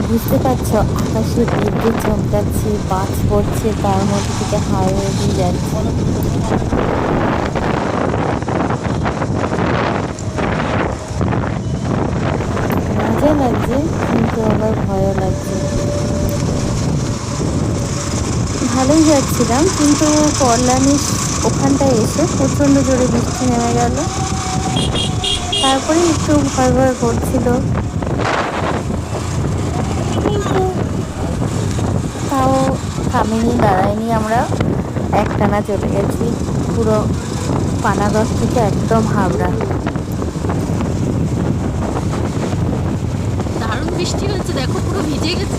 বুঝতে পারছো, আকাশে বিদ্যুৎ চমকাচ্ছে, বাজ পড়ছে, তার মধ্যে থেকে হাইওয়ে দিয়ে যাচ্ছে। মজা লাগছে, কিন্তু আবার ভয়ও লাগছে। ভালোই যাচ্ছিলাম, কিন্তু কল্যাণীর ওখানটায় এসে প্রচণ্ড জোরে বৃষ্টি নেমে গেল। তারপরে একটু ভয় ভয় করছিল, কিন্তু তাও থামিনি, দাঁড়ায়নি। আমরা একটানা চলে গেছি পুরো পানাগড় থেকে একদম হাবড়া। দারুণ বৃষ্টি হচ্ছে, দেখো পুরো ভিজে গেছে।